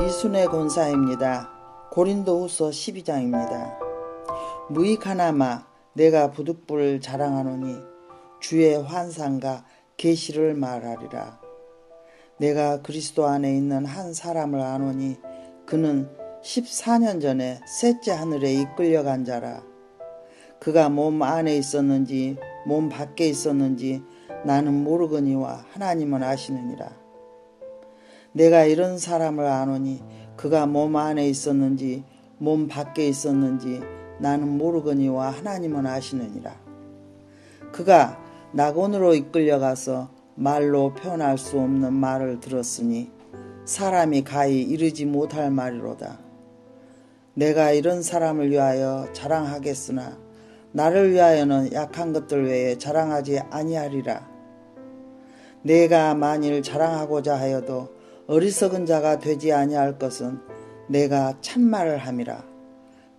이순애 권사입니다. 고린도후서 12장입니다. 무익하나마 내가 부득불을 자랑하노니 주의 환상과 계시를 말하리라. 내가 그리스도 안에 있는 한 사람을 아노니 그는 14년 전에 셋째 하늘에 이끌려간 자라. 그가 몸 안에 있었는지 몸 밖에 있었는지 나는 모르거니와 하나님은 아시느니라. 내가 이런 사람을 아노니 그가 몸 안에 있었는지 몸 밖에 있었는지 나는 모르거니와 하나님은 아시느니라. 그가 낙원으로 이끌려가서 말로 표현할 수 없는 말을 들었으니 사람이 가히 이르지 못할 말이로다. 내가 이런 사람을 위하여 자랑하겠으나 나를 위하여는 약한 것들 외에 자랑하지 아니하리라. 내가 만일 자랑하고자 하여도 어리석은 자가 되지 아니할 것은 내가 참말을 함이라.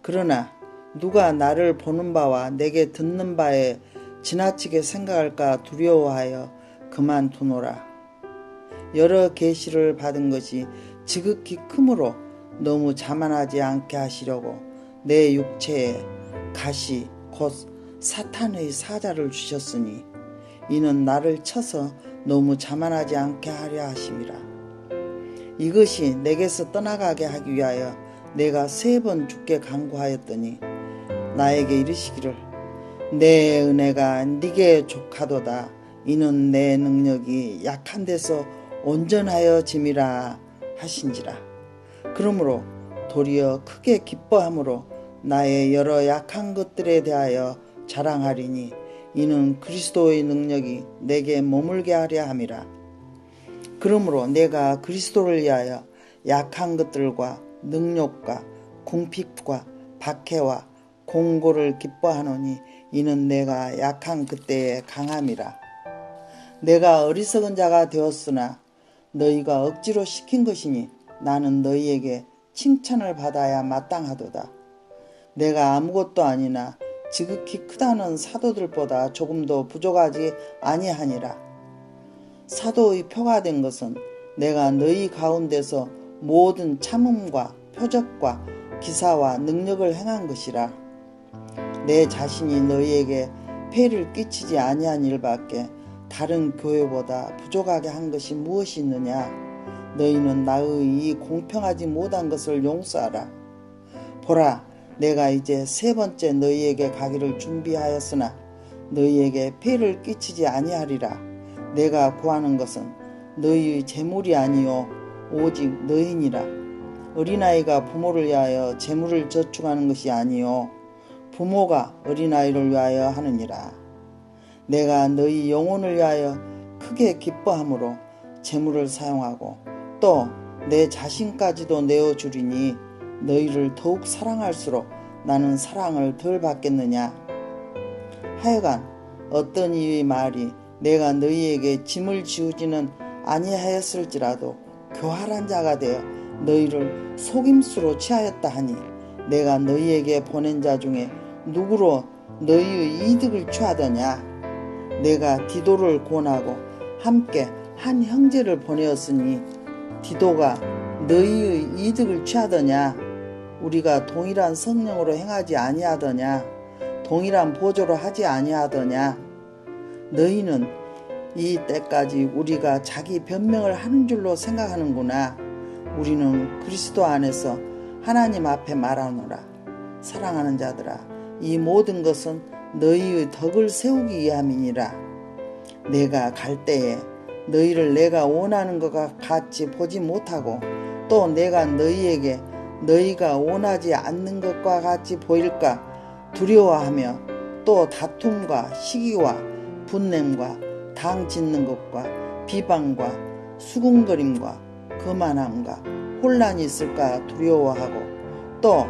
그러나 누가 나를 보는 바와 내게 듣는 바에 지나치게 생각할까 두려워하여 그만두노라. 여러 계시를 받은 것이 지극히 크므로 너무 자만하지 않게 하시려고 내 육체에 가시 곧 사탄의 사자를 주셨으니 이는 나를 쳐서 너무 자만하지 않게 하려 하심이라. 이것이 내게서 떠나가게 하기 위하여 내가 3번 주께 간구하였더니 나에게 이르시기를 내 은혜가 네게 족하도다. 이는 내 능력이 약한 데서 온전하여 짐이라 하신지라. 그러므로 도리어 크게 기뻐함으로 나의 여러 약한 것들에 대하여 자랑하리니 이는 그리스도의 능력이 내게 머물게 하려 함이라. 그러므로 내가 그리스도를 위하여 약한 것들과 능욕과 궁핍과 박해와 공고를 기뻐하노니 이는 내가 약한 그때의 강함이라. 내가 어리석은 자가 되었으나 너희가 억지로 시킨 것이니 나는 너희에게 칭찬을 받아야 마땅하도다. 내가 아무것도 아니나 지극히 크다는 사도들보다 조금도 부족하지 아니하니라. 사도의 표가 된 것은 내가 너희 가운데서 모든 참음과 표적과 기사와 능력을 행한 것이라. 내 자신이 너희에게 폐를 끼치지 아니한 일밖에 다른 교회보다 부족하게 한 것이 무엇이 있느냐. 너희는 나의 이 공평하지 못한 것을 용서하라. 보라, 내가 이제 3번째 너희에게 가기를 준비하였으나 너희에게 폐를 끼치지 아니하리라. 내가 구하는 것은 너희의 재물이 아니요 오직 너희니라. 어린아이가 부모를 위하여 재물을 저축하는 것이 아니요 부모가 어린아이를 위하여 하느니라. 내가 너희 영혼을 위하여 크게 기뻐함으로 재물을 사용하고 또 내 자신까지도 내어주리니 너희를 더욱 사랑할수록 나는 사랑을 덜 받겠느냐. 하여간 어떤 이의 말이 내가 너희에게 짐을 지우지는 아니하였을지라도 교활한 자가 되어 너희를 속임수로 취하였다 하니 내가 너희에게 보낸 자 중에 누구로 너희의 이득을 취하더냐. 내가 디도를 권하고 함께 한 형제를 보내었으니 디도가 너희의 이득을 취하더냐. 우리가 동일한 성령으로 행하지 아니하더냐. 동일한 보조로 하지 아니하더냐. 너희는 이 때까지 우리가 자기 변명을 하는 줄로 생각하는구나. 우리는 그리스도 안에서 하나님 앞에 말하노라. 사랑하는 자들아, 이 모든 것은 너희의 덕을 세우기 위함이니라. 내가 갈 때에 너희를 내가 원하는 것과 같이 보지 못하고 또 내가 너희에게 너희가 원하지 않는 것과 같이 보일까 두려워하며 또 다툼과 시기와 분냄과 당 짓는 것과 비방과 수군거림과 거만함과 혼란이 있을까 두려워하고 또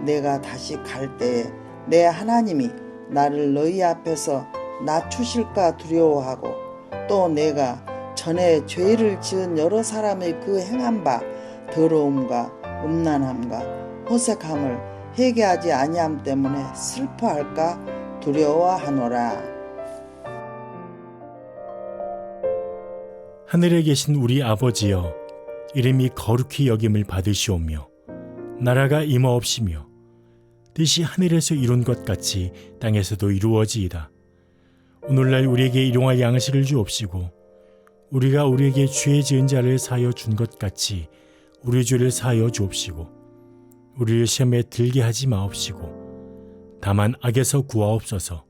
내가 다시 갈 때에 내 하나님이 나를 너희 앞에서 낮추실까 두려워하고 또 내가 전에 죄를 지은 여러 사람의 그 행한 바 더러움과 음란함과 호색함을 회개하지 아니함 때문에 슬퍼할까 두려워하노라. 하늘에 계신 우리 아버지여, 이름이 거룩히 여김을 받으시오며 나라가 임하옵시며 뜻이 하늘에서 이룬 것 같이 땅에서도 이루어지이다. 오늘날 우리에게 일용할 양식을 주옵시고 우리가 우리에게 죄 지은 자를 사하여 준 것 같이 우리 죄를 사하여 주옵시고 우리를 시험에 들게 하지 마옵시고 다만 악에서 구하옵소서.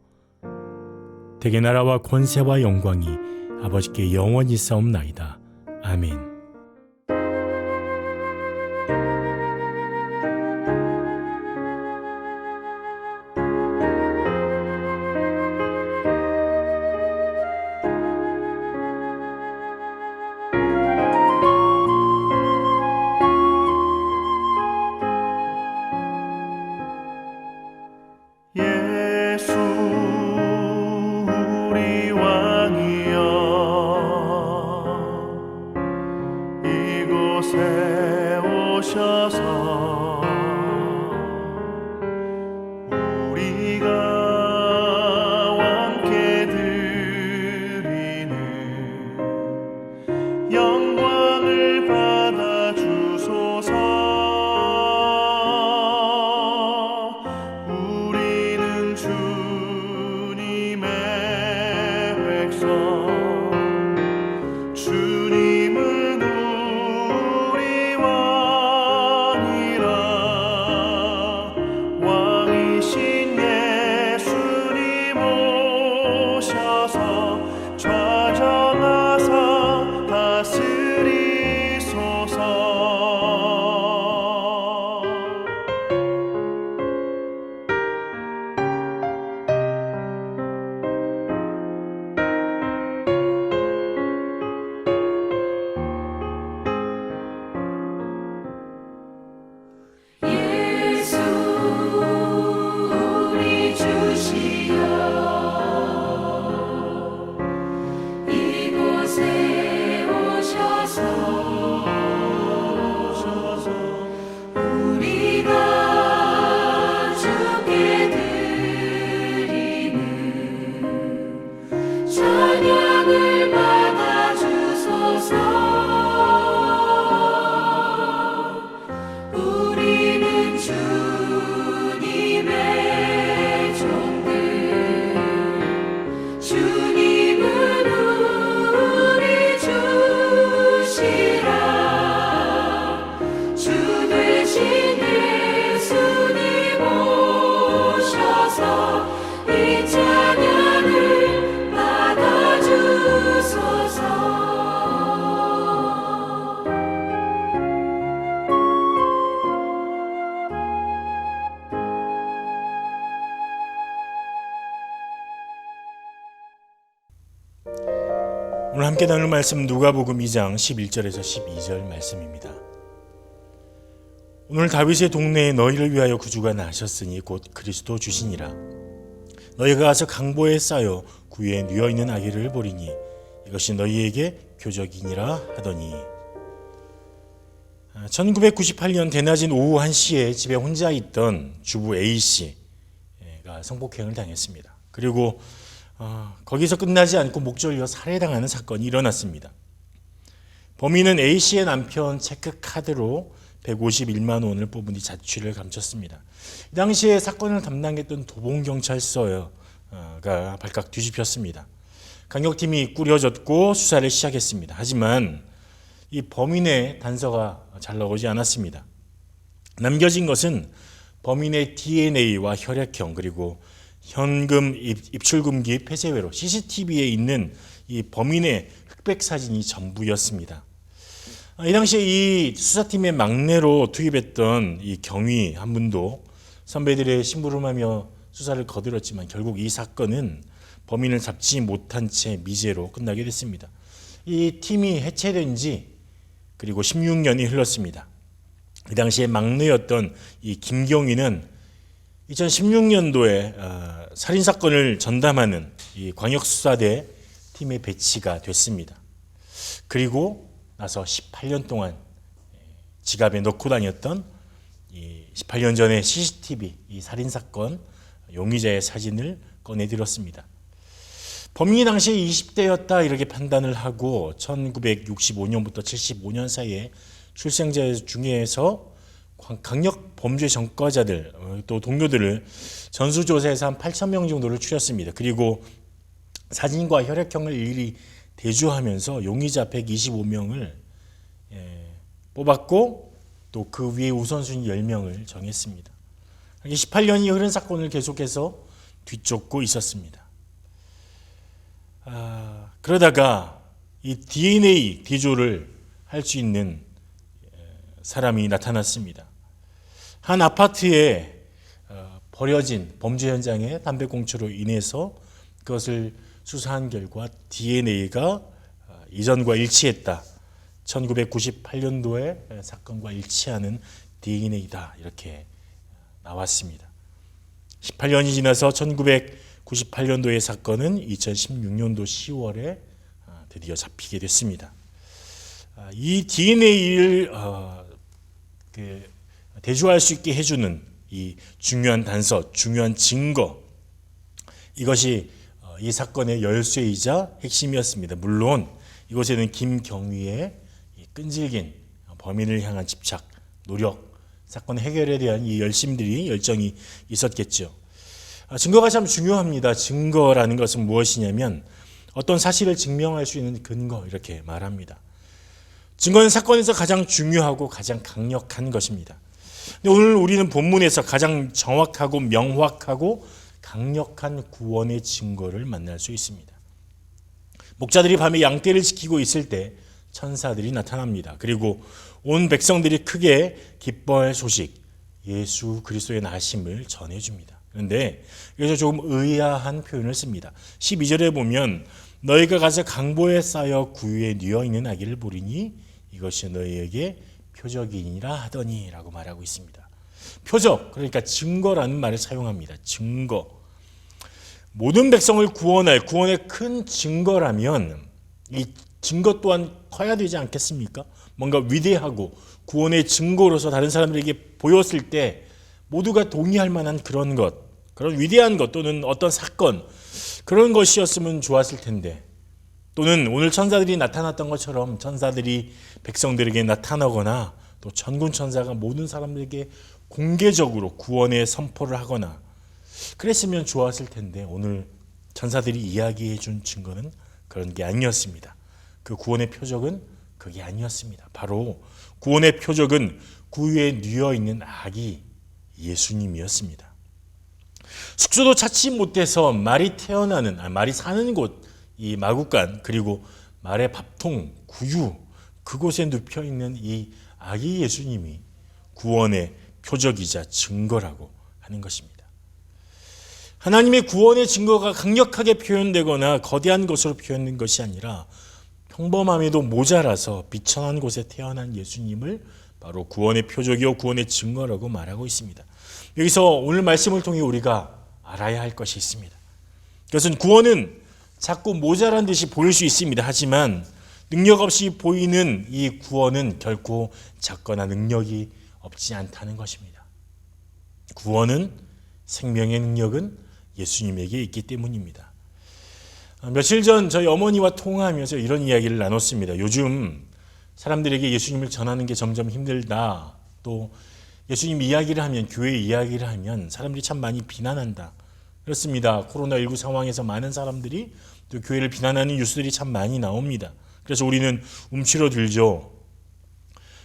대개 나라와 권세와 영광이 아버지께 영원히 싸움나이다. 아멘. 예수 우리 왕이여 이곳에 오셔서 우리가 왕께 드리는 영광을 받아 주소서. 주님은 우리 왕이라 왕이신 예수님 오셔서 좌정하사 다스리소서. 찬양을 받아 주소서. 우리는 주님의 종들. 주님은 우리 주시라. 주 되신 예수님 오셔서 이 찬양을 받아 주소서. 오늘 함께 나눌 말씀 누가복음 2장 11절에서 12절 말씀입니다. 오늘 다윗의 동네에 너희를 위하여 구주가 나셨으니 곧 그리스도 주시니라. 너희가 가서 강보에 쌓여 구유에 누워있는 아기를 보리니 이것이 너희에게 표적이니라 하더니 1998년 대낮인 오후 1시에 집에 혼자 있던 주부 A씨가 성폭행을 당했습니다. 그리고 거기서 끝나지 않고 목젖을 이어 살해당하는 사건이 일어났습니다. 범인은 A씨의 남편 체크카드로 151만 원을 뽑은 뒤 자취를 감췄습니다. 이 당시에 사건을 담당했던 도봉경찰서가 발칵 뒤집혔습니다. 강력팀이 꾸려졌고 수사를 시작했습니다. 하지만 이 범인의 단서가 잘 나오지 않았습니다. 남겨진 것은 범인의 DNA와 혈액형 그리고 현금 입출금기 폐쇄회로 CCTV에 있는 이 범인의 흑백 사진이 전부였습니다. 이 당시에 이 수사팀의 막내로 투입했던 이 경위 한 분도 선배들의 심부름하며 수사를 거들었지만 결국 이 사건은 범인을 잡지 못한 채 미제로 끝나게 됐습니다. 이 팀이 해체된 지 그리고 16년이 흘렀습니다. 이 당시에 막내였던 이 김경위는 2016년도에 살인사건을 전담하는 이 광역수사대 팀에 배치가 됐습니다. 그리고 나서 18년 동안 지갑에 넣고 다녔던 이 18년 전의 CCTV 이 살인사건 용의자의 사진을 꺼내들었습니다. 범인이 당시에 20대였다 이렇게 판단을 하고 1965년부터 75년 사이에 출생자 중에서 강력 범죄 전과자들 또 동료들을 전수조사해서 한 8,000명 정도를 추렸습니다. 그리고 사진과 혈액형을 일일이 대조하면서 용의자 125명을 뽑았고 또 그 위에 우선순위 10명을 정했습니다. 18년이 흐른 사건을 계속해서 뒤쫓고 있었습니다. 그러다가 이 DNA 대조를 할 수 있는 사람이 나타났습니다. 한 아파트에 버려진 범죄 현장의 담배꽁초로 인해서 그것을 수사한 결과 DNA가 이전과 일치했다. 1998년도의 사건과 일치하는 DNA다. 이렇게 나왔습니다. 18년이 지나서 1998년도의 사건은 2016년도 10월에 드디어 잡히게 됐습니다. 이 DNA를 대조할 수 있게 해주는 이 중요한 단서, 중요한 증거, 이것이 이 사건의 열쇠이자 핵심이었습니다. 물론 이곳에는 김경위의 끈질긴 범인을 향한 집착, 노력, 사건 해결에 대한 이 열정이 있었겠죠. 증거가 참 중요합니다. 증거라는 것은 무엇이냐면 어떤 사실을 증명할 수 있는 근거, 이렇게 말합니다. 증거는 사건에서 가장 중요하고 가장 강력한 것입니다. 근데 오늘 우리는 본문에서 가장 정확하고 명확하고 강력한 구원의 증거를 만날 수 있습니다. 목자들이 밤에 양떼를 지키고 있을 때 천사들이 나타납니다. 그리고 온 백성들이 크게 기뻐할 소식, 예수 그리스도의 나심을 전해줍니다. 그런데 여기서 조금 의아한 표현을 씁니다. 12절에 보면 너희가 가서 강보에 쌓여 구유에 뉘어있는 아기를 보리니 이것이 너희에게 표적이니라 하더니 라고 말하고 있습니다. 표적, 그러니까 증거라는 말을 사용합니다. 증거. 모든 백성을 구원할 구원의 큰 증거라면 이 증거 또한 커야 되지 않겠습니까? 뭔가 위대하고 구원의 증거로서 다른 사람들에게 보였을 때 모두가 동의할 만한 그런 것, 그런 위대한 것 또는 어떤 사건, 그런 것이었으면 좋았을 텐데, 또는 오늘 천사들이 나타났던 것처럼 천사들이 백성들에게 나타나거나 또 천군 천사가 모든 사람들에게 공개적으로 구원의 선포를 하거나 그랬으면 좋았을 텐데, 오늘 천사들이 이야기해 준 증거는 그런 게 아니었습니다. 그 구원의 표적은 그게 아니었습니다. 바로 구원의 표적은 구유에 뉘어있는 아기 예수님이었습니다. 숙소도 찾지 못해서 말이 태어나는, 말이 사는 곳, 이 마구간, 그리고 말의 밥통, 구유, 그곳에 눕혀있는 이 아기 예수님이 구원의 표적이자 증거라고 하는 것입니다. 하나님의 구원의 증거가 강력하게 표현되거나 거대한 것으로 표현된 것이 아니라 평범함에도 모자라서 비천한 곳에 태어난 예수님을 바로 구원의 표적이요 구원의 증거라고 말하고 있습니다. 여기서 오늘 말씀을 통해 우리가 알아야 할 것이 있습니다. 그것은 구원은 자꾸 모자란 듯이 보일 수 있습니다. 하지만 능력 없이 보이는 이 구원은 결코 작거나 능력이 없지 않다는 것입니다. 구원은, 생명의 능력은 예수님에게 있기 때문입니다. 며칠 전 저희 어머니와 통화하면서 이런 이야기를 나눴습니다. 요즘 사람들에게 예수님을 전하는 게 점점 힘들다. 또 예수님 이야기를 하면, 교회 이야기를 하면 사람들이 참 많이 비난한다. 그렇습니다. 코로나19 상황에서 많은 사람들이 또 교회를 비난하는 뉴스들이 참 많이 나옵니다. 그래서 우리는 움츠러들죠.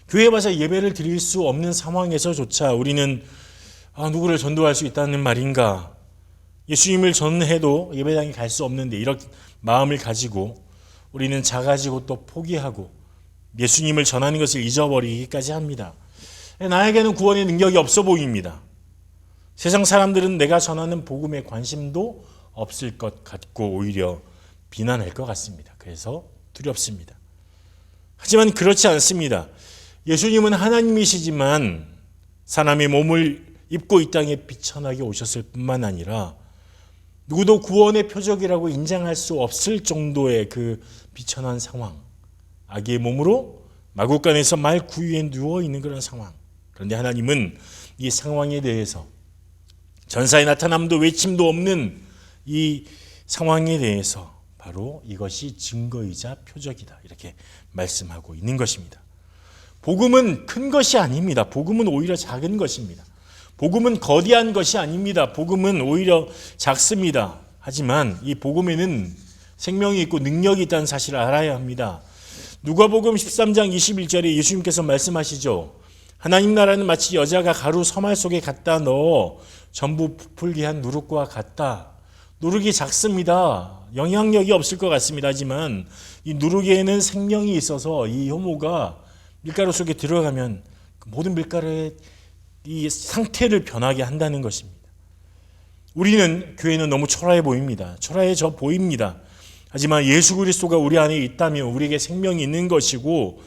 교회에 와서 예배를 드릴 수 없는 상황에서조차 우리는 누구를 전도할 수 있다는 말인가? 예수님을 전해도 예배당에 갈 수 없는데, 이런 마음을 가지고 우리는 작아지고 또 포기하고 예수님을 전하는 것을 잊어버리기까지 합니다. 나에게는 구원의 능력이 없어 보입니다. 세상 사람들은 내가 전하는 복음에 관심도 없을 것 같고 오히려 비난할 것 같습니다. 그래서 두렵습니다. 하지만 그렇지 않습니다. 예수님은 하나님이시지만 사람의 몸을 입고 이 땅에 비천하게 오셨을 뿐만 아니라 누구도 구원의 표적이라고 인정할 수 없을 정도의 그 비천한 상황, 아기의 몸으로 마구간에서 말 구유에 누워있는 그런 상황. 그런데 하나님은 이 상황에 대해서, 전사의 나타남도 외침도 없는 이 상황에 대해서 바로 이것이 증거이자 표적이다, 이렇게 말씀하고 있는 것입니다. 복음은 큰 것이 아닙니다. 복음은 오히려 작은 것입니다. 복음은 거대한 것이 아닙니다. 복음은 오히려 작습니다. 하지만 이 복음에는 생명이 있고 능력이 있다는 사실을 알아야 합니다. 누가복음 13장 21절에 예수님께서 말씀하시죠. 하나님 나라는 마치 여자가 가루 서말 속에 갖다 넣어 전부 부풀게 한 누룩과 같다. 누룩이 작습니다. 영향력이 없을 것 같습니다. 하지만 이 누룩에는 생명이 있어서 이 효모가 밀가루 속에 들어가면 모든 밀가루의 이 상태를 변하게 한다는 것입니다. 우리는 교회는 너무 초라해 보입니다. 초라해져 보입니다. 하지만 예수 그리스도가 우리 안에 있다면 우리에게 생명이 있는 것이고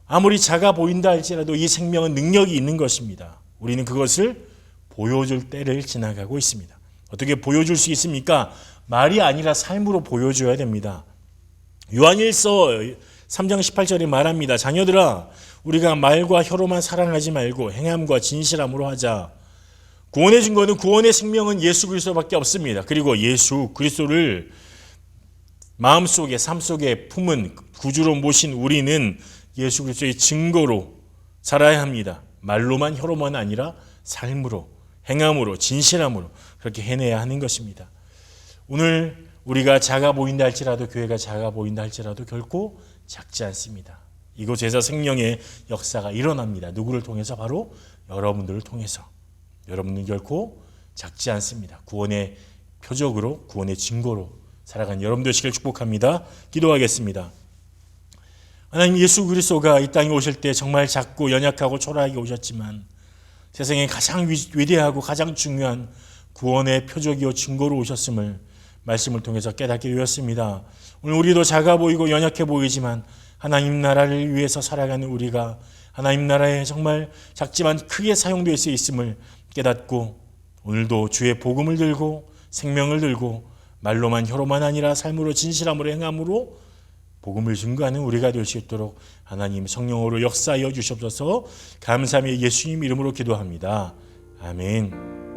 아무리 작아 보인다 할지라도 이 생명은 능력이 있는 것입니다. 우리는 그것을 보여줄 때를 지나가고 있습니다. 어떻게 보여줄 수 있습니까? 말이 아니라 삶으로 보여줘야 됩니다. 요한일서 3장 18절에 말합니다. 자녀들아 우리가 말과 혀로만 사랑하지 말고 행함과 진실함으로 하자. 구원의 증거는 구원의 생명은 예수 그리스도밖에 없습니다. 그리고 예수 그리스도를 마음속에 삶 속에 품은 구주로 모신 우리는 예수 그리스도의 증거로 살아야 합니다. 말로만 혀로만 아니라 삶으로 행함으로 진실함으로 그렇게 해내야 하는 것입니다. 오늘 우리가 작아 보인다 할지라도 교회가 작아 보인다 할지라도 결코 작지 않습니다. 이곳에서 생명의 역사가 일어납니다. 누구를 통해서? 바로 여러분들을 통해서. 여러분은 결코 작지 않습니다. 구원의 표적으로 구원의 증거로 살아간 여러분 되시길 축복합니다. 기도하겠습니다. 하나님 예수 그리스도가 이 땅에 오실 때 정말 작고 연약하고 초라하게 오셨지만 세상에 가장 위대하고 가장 중요한 구원의 표적이요 증거로 오셨음을 말씀을 통해서 깨닫게 되었습니다. 오늘 우리도 작아 보이고 연약해 보이지만 하나님 나라를 위해서 살아가는 우리가 하나님 나라에 정말 작지만 크게 사용될 수 있음을 깨닫고 오늘도 주의 복음을 들고 생명을 들고 말로만 혀로만 아니라 삶으로 진실함으로 행함으로 복음을 증거하는 우리가 될 수 있도록 하나님 성령으로 역사하여 주시옵소서. 감사하며 예수님 이름으로 기도합니다. 아멘.